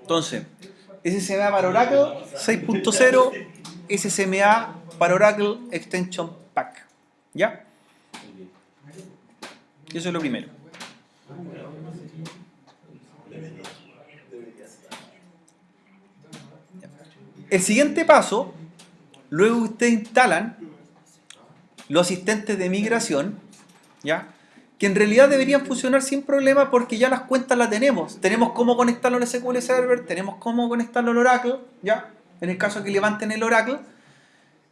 Entonces, SSMA para Oracle 6.0, SSMA para Oracle Extension Pack. ¿Ya? Eso es lo primero. El siguiente paso, luego ustedes instalan los asistentes de migración, ¿ya? Que en realidad deberían funcionar sin problema porque ya las cuentas las tenemos. Tenemos cómo conectarlo al SQL Server, tenemos cómo conectarlo al Oracle, ¿ya? En el caso de que levanten el Oracle.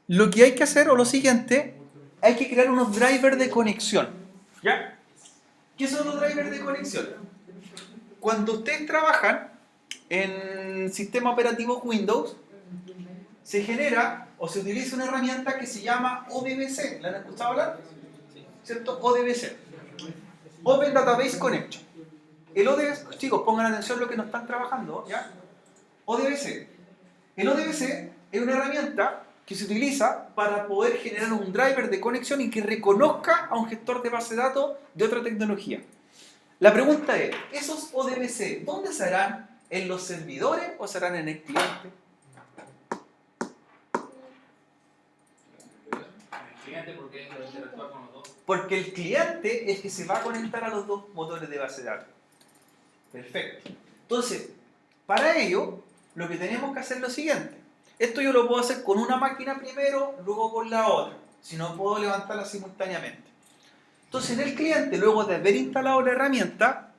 Lo que hay que hacer, o lo siguiente, hay que crear unos drivers de conexión, ¿ya? ¿Qué son los drivers de conexión? Cuando ustedes trabajan en sistema operativo Windows, se genera o se utiliza una herramienta que se llama ODBC. ¿La han escuchado hablar? ¿Cierto? ODBC. Open Database Connection. El ODBC, chicos, pongan atención a lo que nos están trabajando, ¿ya? ODBC. El ODBC es una herramienta que se utiliza para poder generar un driver de conexión y que reconozca a un gestor de base de datos de otra tecnología. La pregunta es, ¿esos ODBC dónde se harán? ¿En los servidores o se harán en el cliente? Porque el cliente es que se va a conectar a los dos motores de base de datos. Perfecto. Entonces, para ello, lo que tenemos que hacer es lo siguiente. Esto yo lo puedo hacer con una máquina primero, luego con la otra. Si no, puedo levantarla simultáneamente. Entonces, en el cliente, luego de haber instalado la herramienta,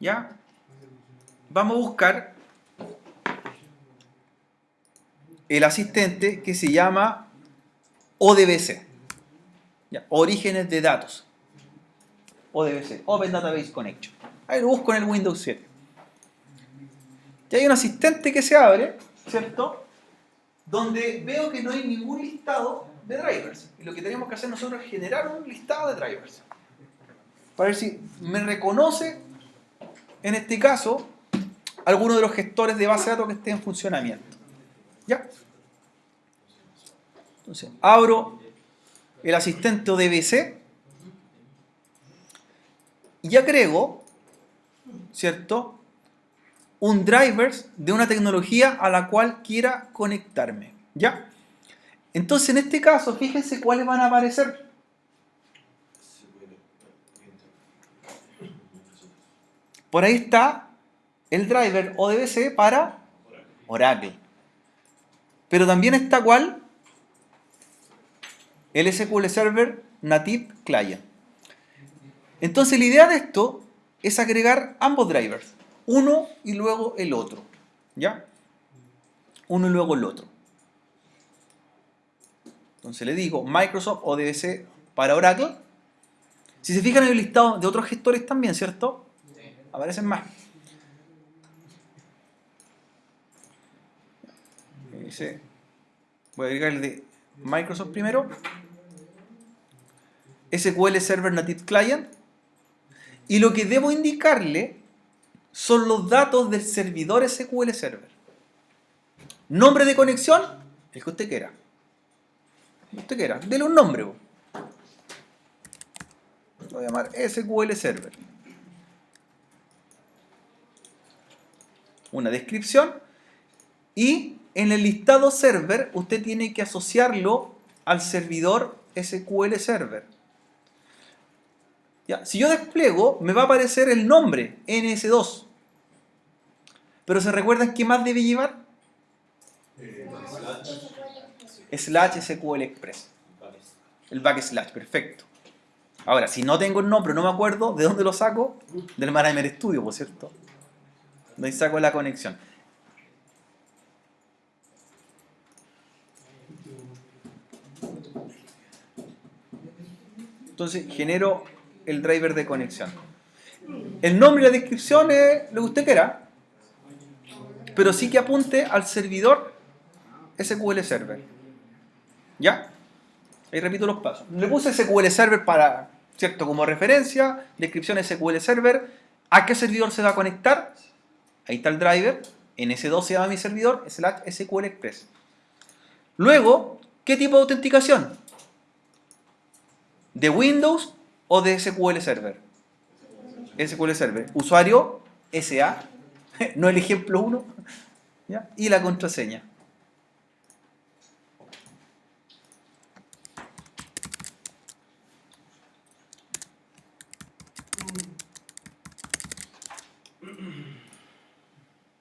¿ya? Vamos a buscar el asistente que se llama ODBC. ¿Ya? Orígenes de datos. ODBC, Open Database Connection. Ahí lo busco en el Windows 7. Y hay un asistente que se abre, ¿cierto? Donde veo que no hay ningún listado de drivers. Y lo que tenemos que hacer nosotros es generar un listado de drivers. Para ver si me reconoce, en este caso, alguno de los gestores de base de datos que esté en funcionamiento. ¿Ya? Entonces, abro el asistente ODBC y agrego, ¿cierto?, un driver de una tecnología a la cual quiera conectarme. ¿Ya? Entonces, en este caso, fíjense cuáles van a aparecer. Por ahí está el driver ODBC para Oracle. Pero también está ¿cuál? El SQL Server Native Client. Entonces la idea de esto es agregar ambos drivers, uno y luego el otro, ¿ya? Uno y luego el otro. Entonces le digo Microsoft ODBC para Oracle. Si se fijan en el listado de otros gestores también, ¿cierto? Aparecen más. Voy a agregar el de Microsoft primero. SQL Server Native Client. Y lo que debo indicarle son los datos del servidor SQL Server. Nombre de conexión, el que usted quiera. Usted quiera, dele un nombre. Lo voy a llamar SQL Server. Una descripción. Y en el listado server, usted tiene que asociarlo al servidor SQL Server. Ya, si yo despliego, me va a aparecer el nombre, NS2. Pero ¿se recuerdan qué más debe llevar? Slash SQL Express. El backslash, perfecto. Ahora, si no tengo el nombre, no me acuerdo, ¿de dónde lo saco? Del Mariner Studio, por cierto. De ahí saco la conexión. Entonces, genero el driver de conexión. El nombre y la descripción es lo que usted quiera, pero sí que apunte al servidor SQL Server. ¿Ya? Ahí repito los pasos. Le puse SQL Server para, ¿cierto?, como referencia, descripción SQL Server, ¿a qué servidor se va a conectar? Ahí está el driver, en S2 se llama mi servidor, /SQL Express. Luego, ¿qué tipo de autenticación? ¿De Windows o de SQL Server? SQL Server. Usuario, SA, no el ejemplo 1, ¿ya? Y la contraseña.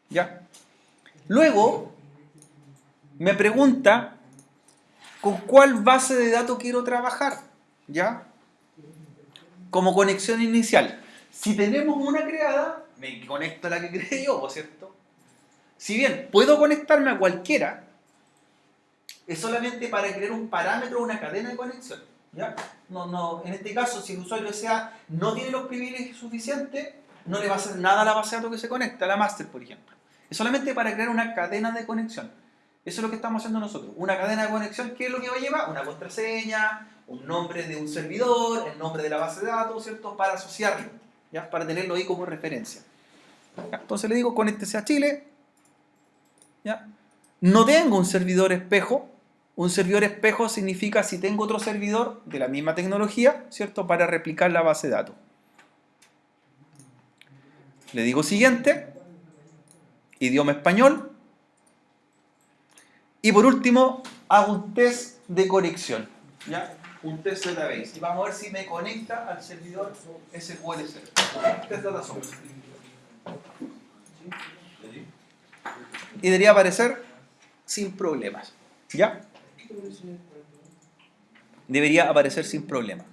¿Ya? Luego, me pregunta con cuál base de datos quiero trabajar, ¿ya? Como conexión inicial. Si tenemos una creada, me conecto a la que creé yo, ¿cierto? Si bien puedo conectarme a cualquiera, es solamente para crear un parámetro o una cadena de conexión, ¿ya? En este caso, si el usuario no tiene los privilegios suficientes, no le va a hacer nada a la base de datos que se conecta, a la master, por ejemplo. Es solamente para crear una cadena de conexión. Eso es lo que estamos haciendo nosotros. Una cadena de conexión, ¿qué es lo que va a llevar? Una contraseña, un nombre de un servidor, el nombre de la base de datos, ¿cierto? Para asociarlo, ¿ya? Para tenerlo ahí como referencia. ¿Ya? Entonces le digo, conéctese a Chile, ¿ya? No tengo un servidor espejo. Un servidor espejo significa si tengo otro servidor de la misma tecnología, ¿cierto? Para replicar la base de datos. Le digo siguiente, idioma español. Y por último, hago un test de conexión, ¿ya? Un test de database. Y vamos a ver si me conecta al servidor SQL Server. Test data source. Y debería aparecer sin problemas, ¿ya? Debería aparecer sin problema.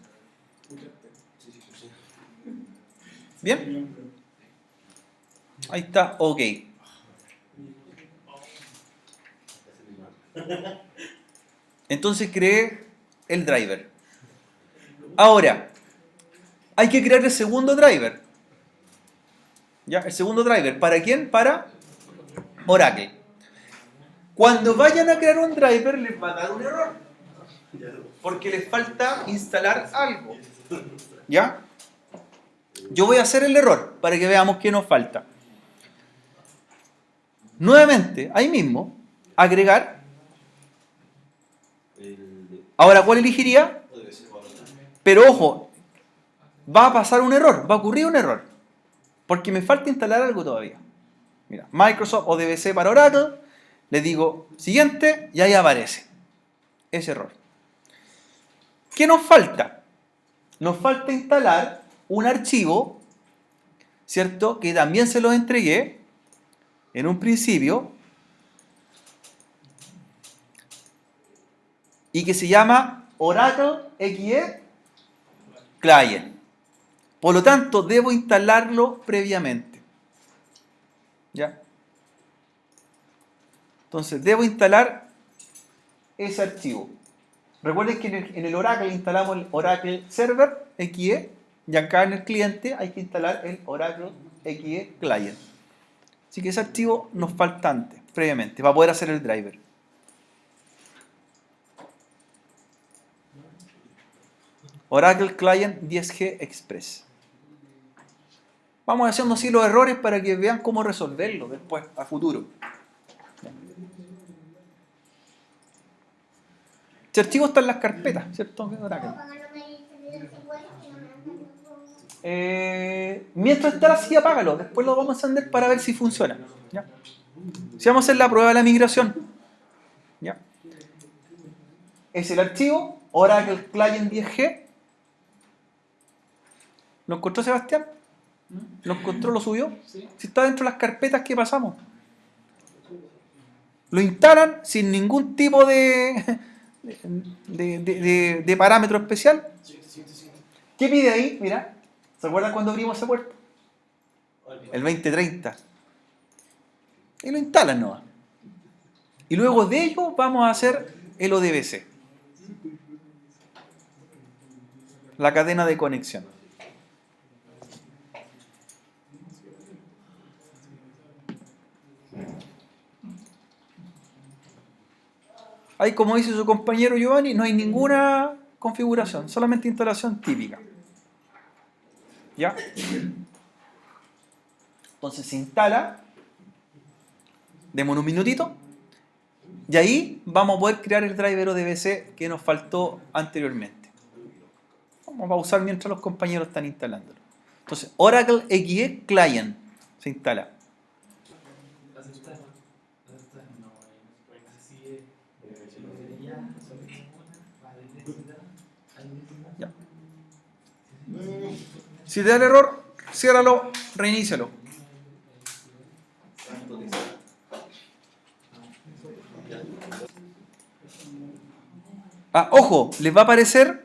¿Bien? Ahí está, ok. Entonces creé el driver. Ahora, hay que crear el segundo driver. ¿Ya? El segundo driver. ¿Para quién? Para Oracle. Cuando vayan a crear un driver, les va a dar un error. Porque les falta instalar algo. ¿Ya? Yo voy a hacer el error para que veamos qué nos falta. Nuevamente, ahí mismo, agregar. Ahora, ¿cuál elegiría? Pero ojo, va a pasar un error, va a ocurrir un error. Porque me falta instalar algo todavía. Mira, Microsoft o DBC para Oracle. Le digo siguiente y ahí aparece ese error. ¿Qué nos falta? Nos falta instalar un archivo, ¿cierto? Que también se lo entregué en un principio y que se llama Oracle XE Client. Por lo tanto, debo instalarlo previamente. ¿Ya? Entonces, debo instalar ese archivo. Recuerden que en el Oracle instalamos el Oracle Server XE y acá en el cliente hay que instalar el Oracle XE Client. Así que ese archivo nos falta antes, previamente, para poder hacer el driver. Oracle Client 10G Express. Vamos haciendo así los errores para que vean cómo resolverlo después, a futuro. Este archivo está en las carpetas, ¿cierto? Oracle. Mientras está así, apágalo. Después lo vamos a encender para ver si funciona. ¿Ya? Si vamos a hacer la prueba de la migración. ¿Ya? Es el archivo Oracle Client 10G. ¿Lo encontró Sebastián? ¿Lo encontró? ¿Lo subió? Si está dentro de las carpetas, ¿qué pasamos? Lo instalan sin ningún tipo de parámetro especial. ¿Qué pide ahí? Mira, ¿se acuerdan cuando abrimos esa puerta? El 2030. Y lo instalan nomás. Y luego de ello vamos a hacer el ODBC. La cadena de conexión. Ahí, como dice su compañero Giovanni, no hay ninguna configuración, solamente instalación típica. ¿Ya? Entonces se instala, démonos un minutito, y ahí vamos a poder crear el driver ODBC que nos faltó anteriormente. Vamos a pausar mientras los compañeros están instalándolo. Entonces, Oracle XE Client se instala. Ya. Si te da el error, ciérralo, reinícialo. Ojo, les va a aparecer,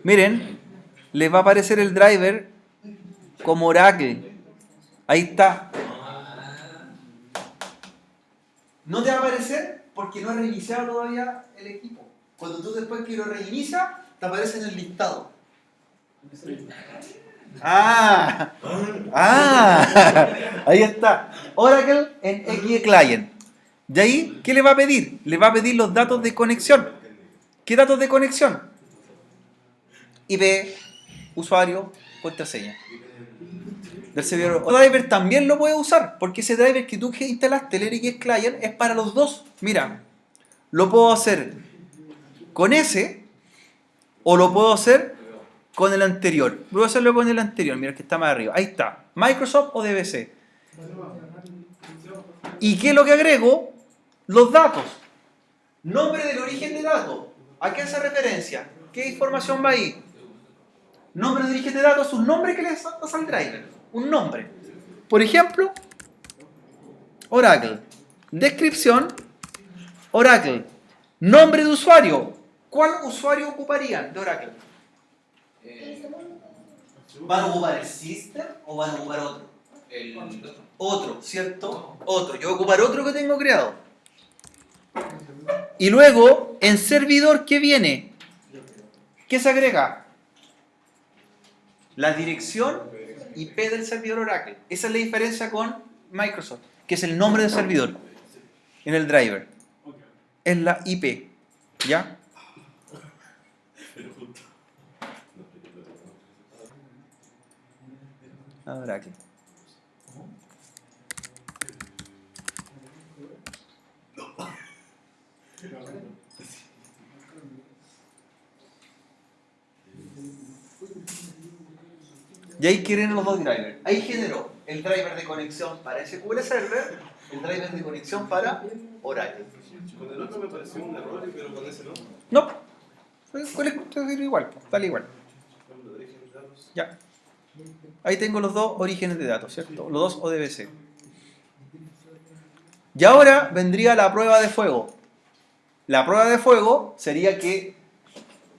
miren, les va a aparecer el driver como Oracle. Ahí está. No te va a aparecer porque no has reiniciado todavía el equipo. Cuando tú después que lo reinicias, te aparece en el listado. Ahí está. Oracle en XE Client. De ahí, ¿qué le va a pedir? Le va a pedir los datos de conexión. ¿Qué datos de conexión? IP, usuario, contraseña. Del servidor. O driver también lo puedes usar, porque ese driver que tú instalaste, el RX Client, es para los dos. Mira, lo puedo hacer con ese o lo puedo hacer con el anterior. Voy a hacerlo con el anterior, mira que está más arriba. Ahí está. Microsoft o DBC. ¿Y qué es lo que agrego? Los datos. Nombre del origen de datos. ¿A qué hace referencia? ¿Qué información va ahí? Nombre de origen de datos es un nombre que le das al driver. Un nombre. Por ejemplo, Oracle. Descripción, Oracle. Nombre de usuario. ¿Cuál usuario ocuparían de Oracle? ¿Van a ocupar el system o van a ocupar otro? Otro, ¿cierto? Otro. Yo voy a ocupar otro que tengo creado. Y luego, en servidor, ¿qué viene? ¿Qué se agrega? La dirección IP del servidor Oracle. Esa es la diferencia con Microsoft, que es el nombre del servidor en el driver. Es la IP. ¿Ya? Oracle. Y ahí quieren los dos drivers. Ahí generó el driver de conexión para SQL Server, el driver de conexión para Oracle. Con el otro me pareció un error, pero con ese no. No, igual, vale igual. Ya. Ahí tengo los dos orígenes de datos, ¿cierto? Los dos ODBC. Y ahora vendría la prueba de fuego. La prueba de fuego sería que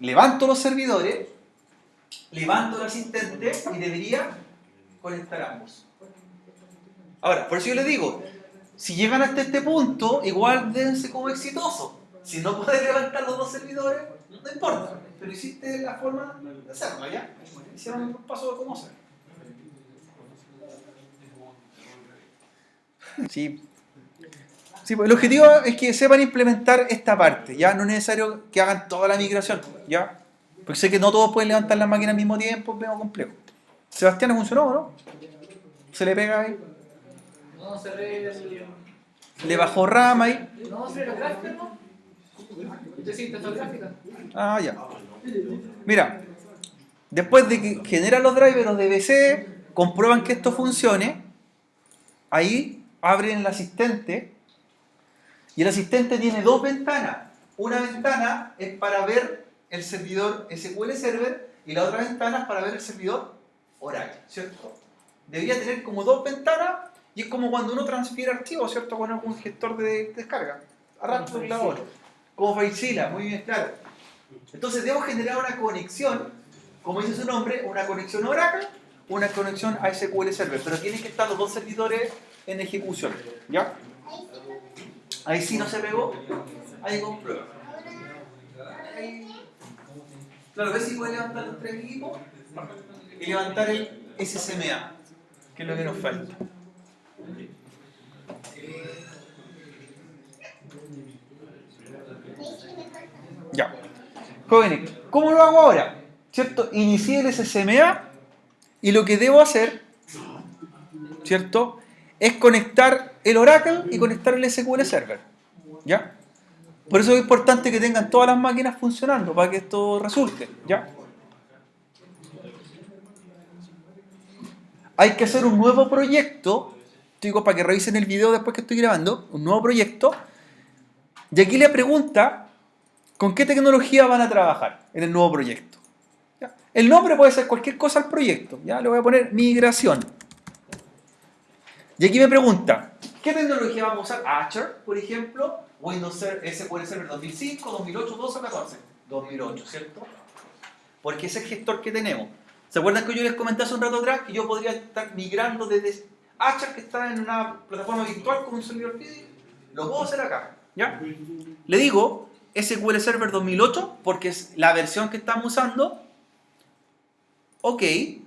levanto los servidores, levanto el asistente y debería conectar ambos. Ahora, por eso yo les digo, si llegan hasta este punto, igual dense como exitosos. Si no puedes levantar los dos servidores, no importa. Pero hiciste la forma de hacerlo, ¿ya? Hicieron un paso de cómo hacer. Sí. Sí, pues el objetivo es que sepan implementar esta parte, ¿ya? No es necesario que hagan toda la migración, ¿ya? Porque sé que no todos pueden levantar las máquinas al mismo tiempo, es medio complejo. Sebastián, ¿funcionó o no? ¿Se le pega ahí? No, cerré el... ¿Le bajó RAM ahí? No, cerré la gráfica, ¿no? ¿Usted sí está gráfica? Ya. Mira, después de que generan los drivers de BC, comprueban que esto funcione, ahí abren el asistente y el asistente tiene dos ventanas. Una ventana es para ver el servidor SQL Server y la otra ventana es para ver el servidor Oracle, ¿cierto? Debería tener como dos ventanas y es como cuando uno transfiere archivos, ¿cierto? Con algún gestor de descarga. Arrastra la hora. Como FileZilla, muy bien claro. Entonces debo generar una conexión, como dice su nombre, una conexión a Oracle, una conexión a SQL Server, pero tienen que estar los dos servidores en ejecución, ¿ya? Ahí sí no se pegó, ahí comprueba. Claro, ver si puede levantar los tres equipos y levantar el SSMA, que es lo que nos falta. Ya. Jóvenes, ¿cómo lo hago ahora? ¿Cierto? Inicié el SSMA y lo que debo hacer, ¿cierto? Es conectar el Oracle y conectar el SQL Server. ¿Ya? Por eso es importante que tengan todas las máquinas funcionando para que esto resulte. ¿Ya? hay que hacer un nuevo proyecto, digo, para que revisen el video después que estoy grabando, un nuevo proyecto, y aquí le pregunta con qué tecnología van a trabajar en el nuevo proyecto. ¿Ya? El nombre puede ser cualquier cosa al proyecto, ya le voy a poner migración. Y aquí me pregunta, ¿qué tecnología vamos a usar? Archer, por ejemplo, Windows SQL Server 2005, 2008, 12 o 14. 2008, ¿cierto? Porque es el gestor que tenemos. ¿Se acuerdan que yo les comenté hace un rato atrás que yo podría estar migrando desde Archer, que está en una plataforma virtual con un servidor físico? Lo puedo hacer acá, ¿ya? Le digo SQL Server 2008 porque es la versión que estamos usando. Ok. Y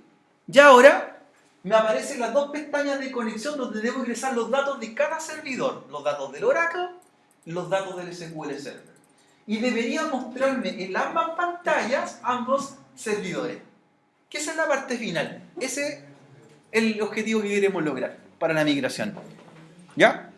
ahora me aparecen las dos pestañas de conexión donde debo ingresar los datos de cada servidor. Los datos del Oracle y los datos del SQL Server. Y debería mostrarme en ambas pantallas ambos servidores. Que esa es la parte final. Ese es el objetivo que queremos lograr para la migración. ¿Ya?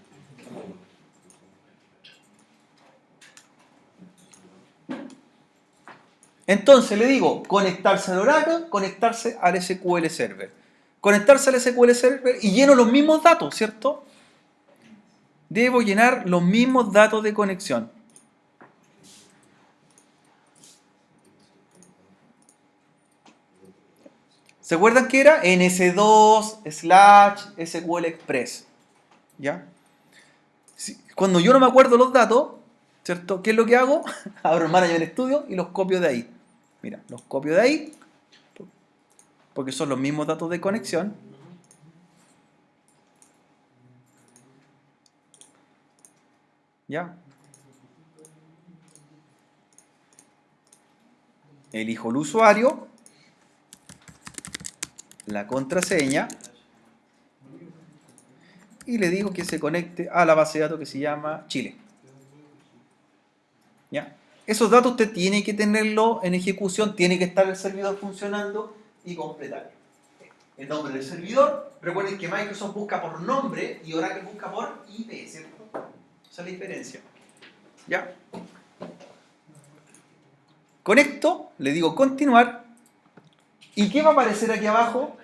Entonces le digo, conectarse al Oracle, conectarse al SQL Server. Conectarse al SQL Server y lleno los mismos datos, ¿cierto? Debo llenar los mismos datos de conexión. ¿Se acuerdan que era? NS2/SQL Express. ¿Ya? Cuando yo no me acuerdo los datos, ¿cierto? ¿Qué es lo que hago? Abro el Management Studio y los copio de ahí. Mira, los copio de ahí, porque son los mismos datos de conexión. ¿Ya? Elijo el usuario, la contraseña, y le digo que se conecte a la base de datos que se llama Chile. ¿Ya? Esos datos usted tiene que tenerlo en ejecución, tiene que estar el servidor funcionando y completarlo. El nombre del servidor, recuerden que Microsoft busca por nombre y Oracle busca por IP, ¿cierto? Esa es la diferencia. ¿Ya? Conecto, le digo continuar, ¿y qué va a aparecer aquí abajo?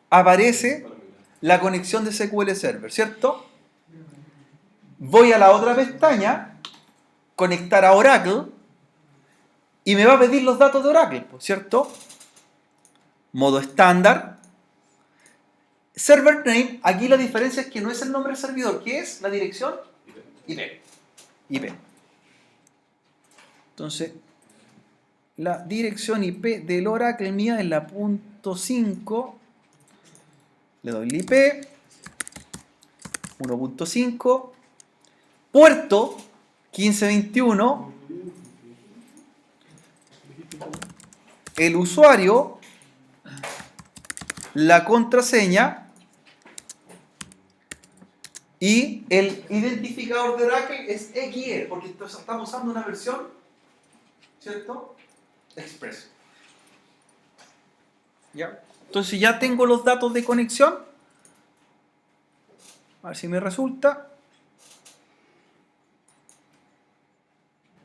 Aparece la conexión de SQL Server, ¿cierto? Voy a la otra pestaña, conectar a Oracle, y me va a pedir los datos de Oracle, ¿cierto? Modo estándar. Server name, aquí la diferencia es que no es el nombre del servidor, ¿qué es? La dirección IP. Entonces, la dirección IP del Oracle mía es la .5. Le doy el IP 1.5, puerto 1521, el usuario, la contraseña y el identificador de Oracle es XE, porque estamos usando una versión, ¿cierto? Express. ¿Ya? Entonces ya tengo los datos de conexión. A ver si me resulta.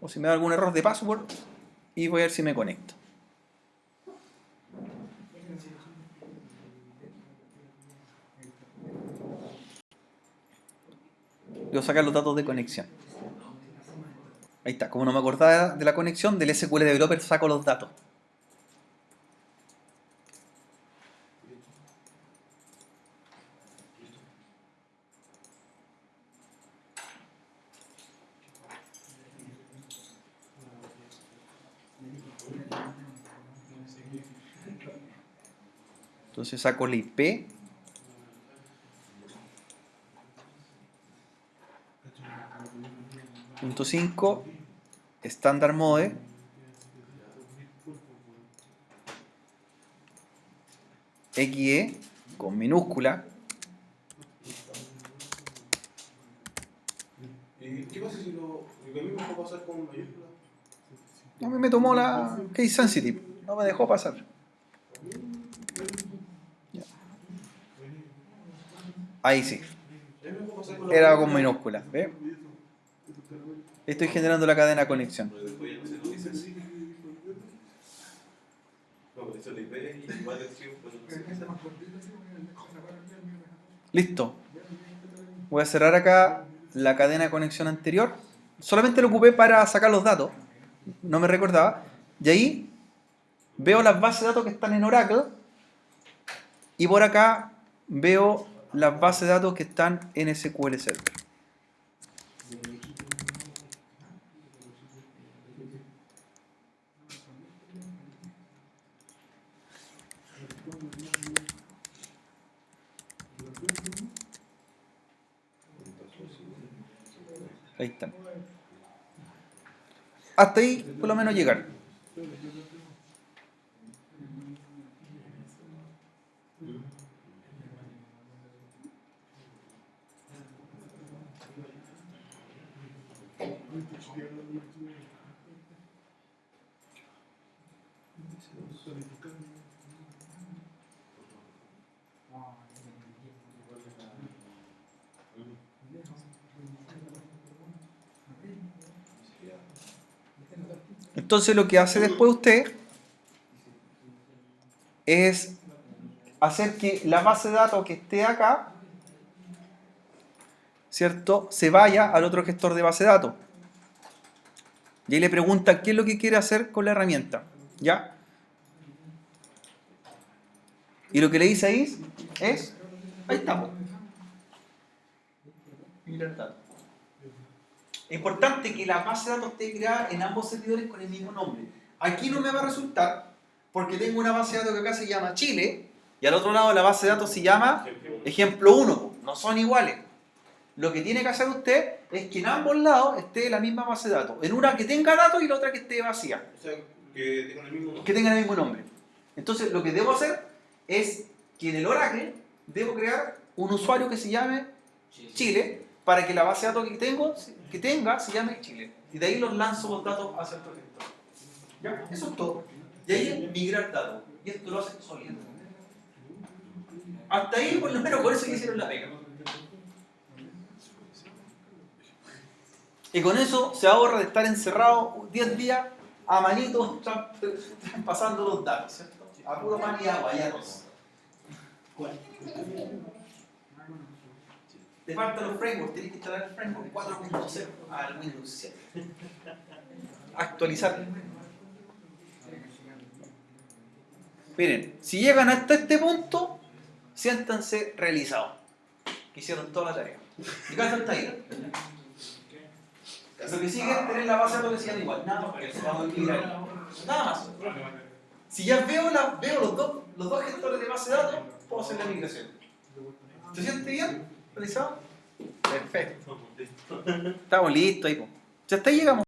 O si me da algún error de password. Y voy a ver si me conecto. Voy a sacar los datos de conexión. Ahí está. Como no me acordaba de la conexión, del SQL Developer saco los datos. Entonces saco la IP. .5 Standard Mode XE con minúscula. ¿Y qué pasa si lo mismo puede pasar con mayúscula? A mí me tomó la case sensitive, no me dejó pasar. Ahí sí. Era con minúscula, ¿ve? Estoy generando la cadena de conexión. Pero después ya no se lo dice así. No, pero eso la IP y igual el stream, pues no sé. Listo. Voy a cerrar acá la cadena de conexión anterior. Solamente lo ocupé para sacar los datos. No me recordaba. Y ahí veo las bases de datos que están en Oracle. Y por acá veo las bases de datos que están en SQL Server. Ahí están. Hasta ahí por lo menos llegar. Entonces lo que hace después usted es hacer que la base de datos que esté acá, ¿cierto?, se vaya al otro gestor de base de datos. Y ahí le pregunta qué es lo que quiere hacer con la herramienta. ¿Ya? Y lo que le dice ahí es, ahí estamos. Migrar datos. Es importante que la base de datos esté creada en ambos servidores con el mismo nombre. Aquí no me va a resultar porque tengo una base de datos que acá se llama Chile y al otro lado la base de datos se llama ejemplo 1. No son iguales. Lo que tiene que hacer usted es que en ambos lados esté la misma base de datos. En una que tenga datos y la otra que esté vacía. O sea, que tengan el mismo nombre. Que tengan el mismo nombre. Entonces lo que debo hacer es que en el Oracle debo crear un usuario que se llame Chile para que la base de datos que tenga se llame Chile. Y de ahí los lanzo los datos hacia el proyecto. ¿Ya? Eso es todo. Y ahí es migrar datos. Y esto lo hace solito. Hasta ahí, por lo menos, por eso que hicieron la pega. Y con eso se ahorra de estar encerrado 10 días a manito pasando los datos, ¿cierto? A puro pan y agua, ya no. Te faltan los frameworks, tienes que instalar el framework 4.0 al Windows 7. Actualizar. Miren, si llegan hasta este punto, siéntanse realizados. Que hicieron toda la tarea. Y acá está ahí. Lo que sigue es tener la base de datos que sean igual. Nada más, porque eso vamos a equilibrar. Nada más. Si ya veo los dos gestores de base de datos, puedo hacer la migración. ¿Se siente bien? ¿Realizado? Perfecto. Estamos listos ahí. Ya hasta ahí llegamos.